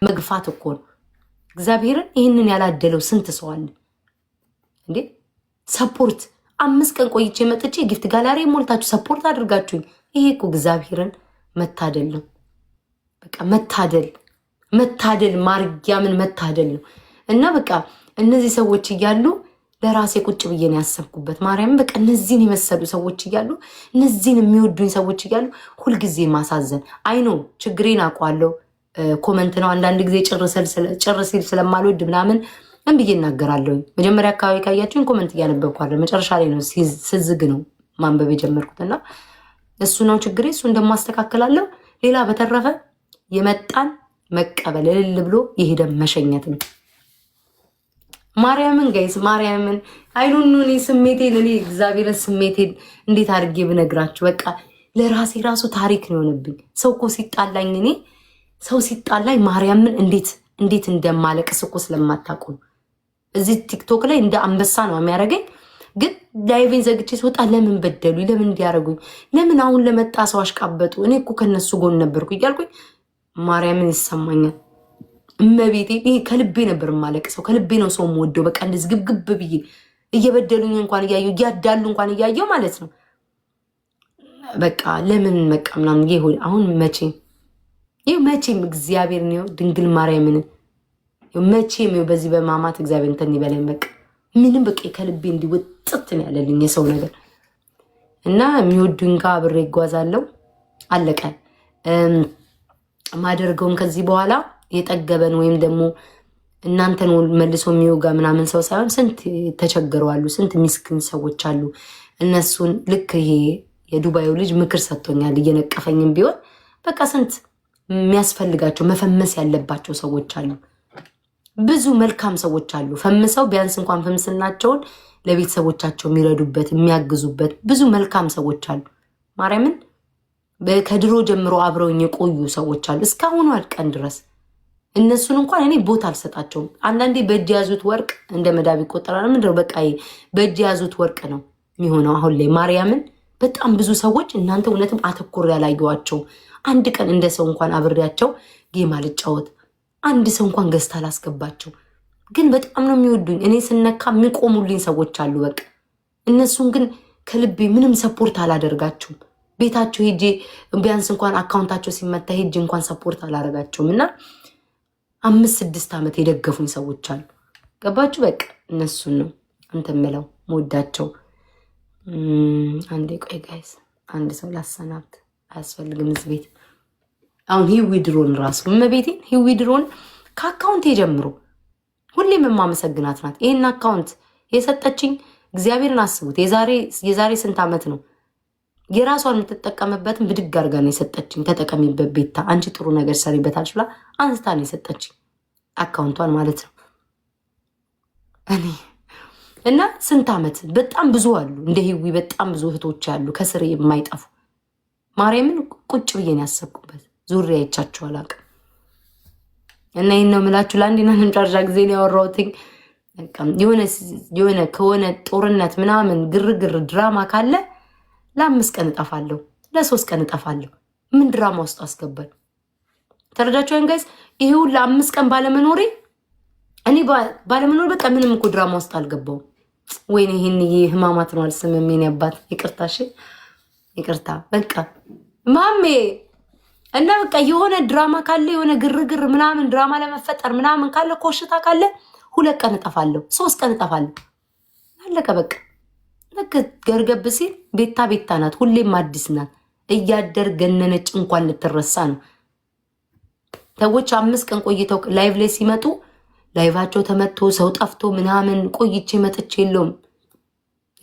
መግፋት እኮ ነው። እግዚአብሔርን ይህንን ያላደለው ስንት ሰው አለ እንዴ? ሰፖርት 5 ቀን ቆይቼ መጥቼ ጊፍት ጋላሪ ሞልታችሁ ሰፖርት አድርጋችሁኝ፣ ይሄ እኮ እግዚአብሔርን መታደል ነው። በቃ መታደል ማርያምን መታደል ነው። እና በቃ እነዚህ ሰዎች እያሉ ለራሴ ቁጭ ብዬ ነው ያሰብኩበት። ማርያምን በቃ እነዚህን የመሰሉ ሰዎች እያሉ እነዚህን የሚወዱኝ ሰዎች እያሉ ሁልጊዜ ማሳዘን አይኖ ችግሬን አውቀዋለሁ። ኮመንት ነው አንዳንድ ጊዜ ጭር ሲል ስለማልወድ ምናምን ብዬ እናገራለሁ። መጀመሪያ አካባቢ ካያችሁኝ ኮመንት እያነበብኳለሁ። መጨረሻ ላይ ነው ስዝግ ነው ማንበብ የጀመርኩትና እሱ ነው ችግሬ። እሱ እንደማስተካከላለሁ። ሌላ በተረፈ የመጣን መቀበል እልል ብሎ የሄደ መሸኘት ነው። ማርያምን ጋይስ ማርያምን አይሉኑ ስሜቴን እኔ እግዚአብሔርን ስሜቴን እንዴት አድርጌ ብነግራችሁ በቃ ለራሴ ራሱ ታሪክ ነው የሆነብኝ። ሰው እኮ ሲጣላኝ እኔ ሰው ሲጣላኝ ማርያምን እንዴት እንደማለቅስ እኮ ስለማታውቁ ነው። እዚህ ቲክቶክ ላይ እንደ አንበሳ ነው የሚያደርገኝ። ግን ላይቬን ዘግቼ ስወጣ ለምን በደሉኝ፣ ለምን እንዲያደርጉኝ፣ ለምን አሁን ለመጣ ሰው አሽቃበጡ፣ እኔ እኮ ከነሱ ጎን ነበርኩ እያልኩኝ ማርያምን ይሰማኛል። እመቤቴ ይሄ ከልቤ ነበር የማለቅሰው። ከልቤ ነው ሰው የምወደው። በቃ እንደዚህ ግብግብ ብዬ እየበደሉኝ እንኳን እያየሁ እያዳሉ እንኳን እያየሁ ማለት ነው። በቃ ለምን በቃ ምናምን ይሄ አሁን መቼም እግዚአብሔር ነው ድንግል ማርያምን መቼም በዚህ በማማት እግዚአብሔር እንትን ይበለኝ። በቃ ምንም በቃ ከልቤ እንዲወጥት ነው ያለልኝ የሰው ነገር እና የሚወዱኝ ጋር አብሬ ይጓዛለሁ። አለቀ። ማደርገውን ከዚህ በኋላ የጠገበን ወይም ደግሞ እናንተን መልሶ የሚወጋ ምናምን ሰው ሳይሆን ስንት ተቸገሩ አሉ፣ ስንት ሚስኪን ሰዎች አሉ። እነሱን ልክ ይሄ የዱባዩ ልጅ ምክር ሰጥቶኛል እየነቀፈኝም ቢሆን በቃ ስንት የሚያስፈልጋቸው መፈመስ ያለባቸው ሰዎች አሉ። ብዙ መልካም ሰዎች አሉ። ፈምሰው ቢያንስ እንኳን ፍምስናቸውን ለቤተሰቦቻቸው የሚረዱበት የሚያግዙበት ብዙ መልካም ሰዎች አሉ። ማርያምን ከድሮ ጀምሮ አብረውኝ የቆዩ ሰዎች አሉ እስካሁኑ ቀን ድረስ። እነሱን እንኳን እኔ ቦታ አልሰጣቸውም። አንዳንዴ በእጅ ያዙት ወርቅ እንደ መዳብ ይቆጠራል። ምንድነው በቃ በእጅ ያዙት ወርቅ ነው የሚሆነው አሁን ላይ። ማርያምን በጣም ብዙ ሰዎች እናንተ እውነትም አተኮር ያላየዋቸው አንድ ቀን እንደ ሰው እንኳን አብሬያቸው ጌም አልጫወት አንድ ሰው እንኳን ገዝታ አላስገባቸው። ግን በጣም ነው የሚወዱኝ። እኔ ስነካ የሚቆሙልኝ ሰዎች አሉ። በቃ እነሱን ግን ከልቤ ምንም ሰፖርት አላደርጋቸውም። ቤታቸው ሄጄ ቢያንስ እንኳን አካውንታቸው ሲመታ ሄጄ እንኳን ሰፖርት አላደርጋቸውም። እና 5-6 ዓመት የደገፉኝ ሰዎች አሉ። ገባችሁ? በቃ እነሱን ነው እንትን የምለው መወዳቸው። አንዴ ቆይ ጋይስ፣ አንድ ሰው ላሰናብት። አያስፈልግም እዚህ ቤት አሁን ሂዊ ድሮን ራሱ እመቤቴን ሂዊ ድሮን ከአካውንት ጀምሮ ሁሌም የማመሰግናት ናት። ይሄን አካውንት የሰጠችኝ እግዚአብሔርን አስቡት። የዛሬ ስንት ዓመት ነው የራሷን የምትጠቀምበትን ብድግ አድርጋ ነው የሰጠችኝ። ተጠቀሚበት ቤታ፣ አንቺ ጥሩ ነገር ሰሪበታል ብላ አንስታ ነው የሰጠችኝ አካውንቷን ማለት ነው። እኔ እና ስንት ዓመት በጣም ብዙ አሉ እንደ ሂዊ በጣም ብዙ እህቶች አሉ ከስሬ የማይጠፉ። ማርያምን ቁጭ ብዬ ነው ያሰብኩበት። ዙሪያ አይቻችሁ አላውቅም። እና ይህን ነው የምላችሁ። ለአንዴና ለመጨረሻ ጊዜ ነው ያወራሁትኝ። የሆነ ከሆነ ጦርነት ምናምን ግርግር ድራማ ካለ ለ5 ቀን እጠፋለሁ፣ ለ3 ቀን እጠፋለሁ። ምን ድራማ ውስጥ አስገባል? ተረዳችኋን ጋይስ? ይሄው ለ5 ቀን ባለመኖሬ እኔ ባለመኖር በቃ ምንም እኮ ድራማ ውስጥ አልገባውም። ወይኔ ይሄን ህማማት ነው አልስምም። የኔ አባት ይቅርታ፣ እሺ ይቅርታ። በቃ ማሜ እና በቃ የሆነ ድራማ ካለ የሆነ ግርግር ምናምን ድራማ ለመፈጠር ምናምን ካለ ኮሽታ ካለ 2 ቀን እጠፋለሁ፣ 3 ቀን እጠፋለሁ። አለቀ በቃ። ልክ ገርገብ ሲል ቤታ ናት፣ ሁሌም አዲስ ናት። እያደር ገነነች እንኳን ልትረሳ ነው። ሰዎች 5 ቀን ቆይተው ላይቭ ላይ ሲመጡ ላይቫቸው ተመቶ ሰው ጠፍቶ ምናምን ቆይቼ መጥቼ የለውም።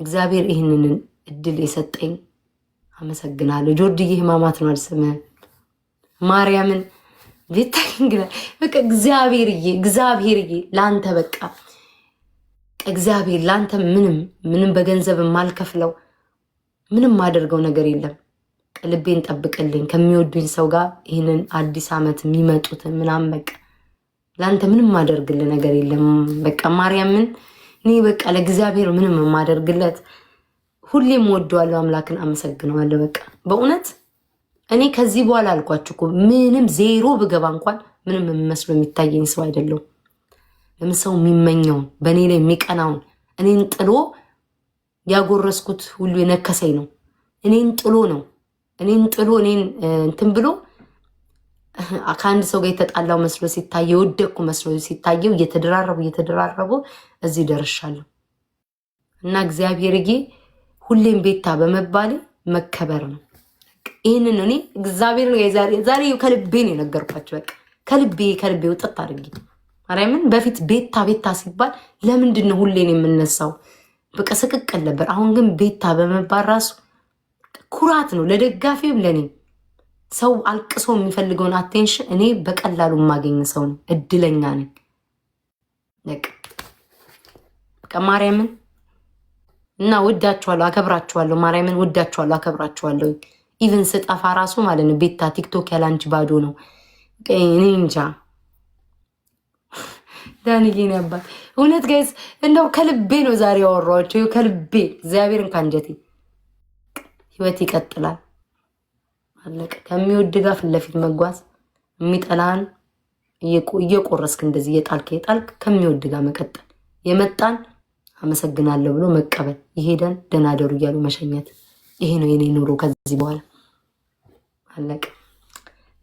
እግዚአብሔር ይህንን እድል የሰጠኝ አመሰግናለሁ። ጆርድዬ ህማማት ነው አልስምህም። ማርያምን ቤታ እንግላ በቃ እግዚአብሔርዬ ላንተ በቃ እግዚአብሔር ላንተ ምንም በገንዘብ የማልከፍለው ምንም ማደርገው ነገር የለም። ልቤን ጠብቅልኝ ከሚወዱኝ ሰው ጋር ይህንን አዲስ ዓመት የሚመጡት ምናምን በቃ ላንተ ምንም ማደርግልህ ነገር የለም። በቃ ማርያምን እኔ በቃ ለእግዚአብሔር ምንም የማደርግለት ሁሌም ወደዋለሁ። አምላክን አመሰግነዋለሁ። በቃ በእውነት እኔ ከዚህ በኋላ አልኳችሁ እኮ ምንም ዜሮ ብገባ እንኳን ምንም መስሎ የሚታየኝ ሰው አይደለሁም። ለምን ሰው የሚመኘውን በእኔ ላይ የሚቀናውን እኔን ጥሎ ያጎረስኩት ሁሉ የነከሰኝ ነው። እኔን ጥሎ እኔን እንትን ብሎ ከአንድ ሰው ጋር የተጣላው መስሎ ሲታየው የወደቅኩ መስሎ ሲታየው እየተደራረቡ እዚህ ደርሻለሁ። እና እግዚአብሔርዬ ሁሌም ቤታ በመባሌ መከበር ነው። ይህንን እኔ እግዚአብሔር ዛሬ ከልቤ ነው የነገርኳቸው። በቃ ከልቤ ውጥት አድርጌ ማርያምን። በፊት ቤታ ሲባል ለምንድን ነው ሁሌን የምነሳው? በቃ ስቅቅል ነበር። አሁን ግን ቤታ በመባል ራሱ ኩራት ነው፣ ለደጋፊም ለኔ። ሰው አልቅሶ የሚፈልገውን አቴንሽን እኔ በቀላሉ የማገኝ ሰው ነው። እድለኛ ነኝ። በቃ ማርያምን እና ወዳችኋለሁ፣ አከብራችኋለሁ። ማርያምን ወዳችኋለሁ፣ አከብራችኋለሁ። ኢቭን ስጠፋ ራሱ ማለት ነው ቤታ ቲክቶክ ያላንቺ ባዶ ነው። እኔ እንጃ ዳንዬን ያባት እውነት ጋይስ፣ እንደው ከልቤ ነው ዛሬ ያወራኋቸው፣ ከልቤ እግዚአብሔርን ካንጀቴ። ህይወት ይቀጥላል። አለቀ። ከሚወድ ጋር ፊት ለፊት መጓዝ፣ የሚጠላን እየቆረስክ እንደዚህ እየጣልክ ከሚወድ ጋር መቀጠል፣ የመጣን አመሰግናለሁ ብሎ መቀበል፣ ይሄደን ደህና ደሩ እያሉ መሸኘት። ይሄ ነው የኔ ኑሮ ከዚህ በኋላ አለቀ።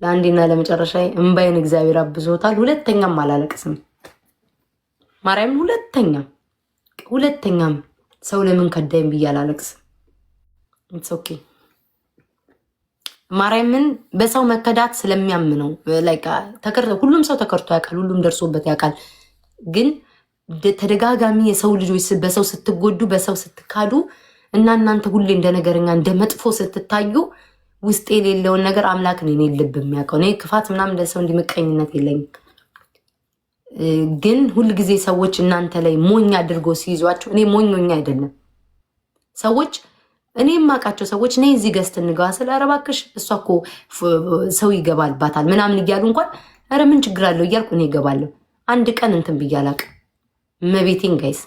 ለአንዴና ለመጨረሻ እምባይን እግዚአብሔር አብዞታል። ሁለተኛም አላለቅስም ማርያም፣ ሁለተኛም ሰው ለምን ከዳይም ብዬ አላለቅስም። ኢትስ ኦኬ ማርያምን። በሰው መከዳት ስለሚያምነው ሁሉም ሰው ተከርቶ ያውቃል፣ ሁሉም ደርሶበት ያውቃል። ግን ተደጋጋሚ የሰው ልጆች በሰው ስትጎዱ፣ በሰው ስትካዱ እና እናንተ ሁሌ እንደ ነገረኛ እንደ መጥፎ ስትታዩ ውስጥ የሌለውን ነገር አምላክን እኔ ልብ የሚያውቀው። እኔ ክፋት ምናምን እንደሰው እንዲመቀኝነት የለኝም። ግን ሁል ጊዜ ሰዎች እናንተ ላይ ሞኝ አድርጎ ሲይዟቸው፣ እኔ ሞኞኛ አይደለም። ሰዎች እኔ የማውቃቸው ሰዎች እኔ እዚህ ገዝት እንገባ ስለ ኧረ እባክሽ እሷ እኮ ሰው ይገባልባታል ምናምን እያሉ እንኳን ኧረ ምን ችግር አለው እያልኩ እኔ ይገባለሁ። አንድ ቀን እንትን ብዬ አላውቅም። መቤቴን ጋይስ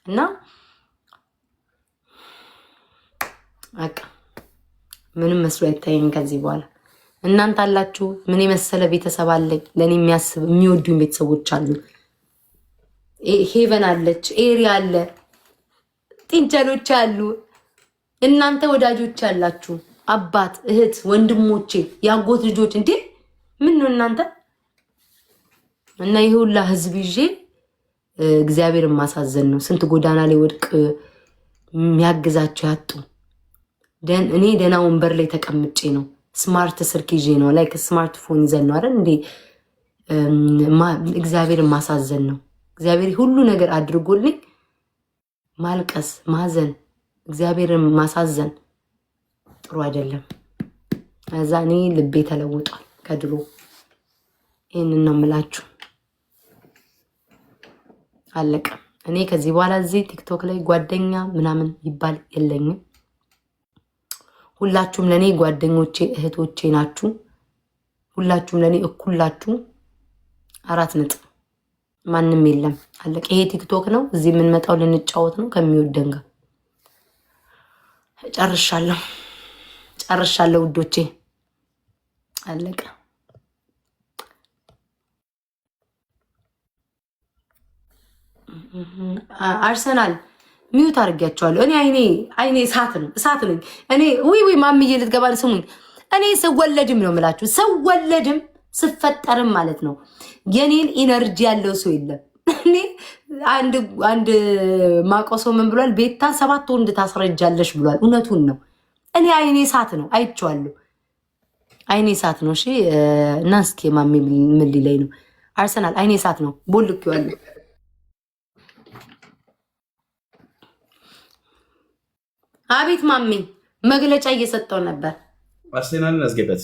እና በቃ ምንም መስሎ አይታየኝ ከዚህ በኋላ። እናንተ አላችሁ፣ ምን የመሰለ ቤተሰብ አለኝ፣ ለእኔ የሚያስብ የሚወዱኝ ቤተሰቦች አሉ። ሄቨን አለች፣ ኤሪ አለ፣ ጢንቸሎች አሉ። እናንተ ወዳጆች አላችሁ፣ አባት፣ እህት፣ ወንድሞቼ፣ ያጎት ልጆች። እንዴ ምን ነው እናንተ እና ይሄ ሁላ ህዝብ ይዤ እግዚአብሔርን ማሳዘን ነው። ስንት ጎዳና ላይ ወድቅ የሚያግዛቸው ያጡ። እኔ ደህና ወንበር ላይ ተቀምጬ ነው፣ ስማርት ስልክ ይዤ ነው፣ ላይክ ስማርትፎን ይዘን ነው አይደል እንዴ። እግዚአብሔርን ማሳዘን ነው። እግዚአብሔር ሁሉ ነገር አድርጎልኝ ማልቀስ፣ ማዘን፣ እግዚአብሔርን ማሳዘን ጥሩ አይደለም። እዛ እኔ ልቤ ተለውጧል ከድሮ። ይህንን ነው የምላችሁ። አለቀ። እኔ ከዚህ በኋላ እዚህ ቲክቶክ ላይ ጓደኛ ምናምን ይባል የለኝም። ሁላችሁም ለኔ ጓደኞቼ እህቶቼ ናችሁ። ሁላችሁም ለኔ እኩላችሁ 4 ነጥብ። ማንም የለም። አለቀ። ይሄ ቲክቶክ ነው። እዚህ የምንመጣው ልንጫወት ነው ከሚወደን ጋር። ጨርሻለሁ ውዶቼ። አለቀ። አርሰናል ሚዩት አድርጊያቸዋለሁ። እኔ አይኔ እሳት ነኝ። እኔ ወይ ማምዬ ልትገባ ስሙኝ። እኔ ስወለድም ነው የምላችሁ፣ ስወለድም ስፈጠርም ማለት ነው የኔን ኢነርጂ ያለው ሰው የለም። እኔ አንድ ማቆሶ ምን ብሏል? ቤታ 7 ወንድ ታስረጃለሽ ብሏል። እውነቱን ነው። እኔ አይኔ እሳት ነው፣ አይቼዋለሁ። አይኔ እሳት ነው። እሺ እና እስኪ ማሚ ምን ሊለኝ ነው? አርሰናል አይኔ እሳት ነው። ቦልኬዋለሁ። አቤት ማሚ መግለጫ እየሰጠው ነበር። አርሴናልን አስገበት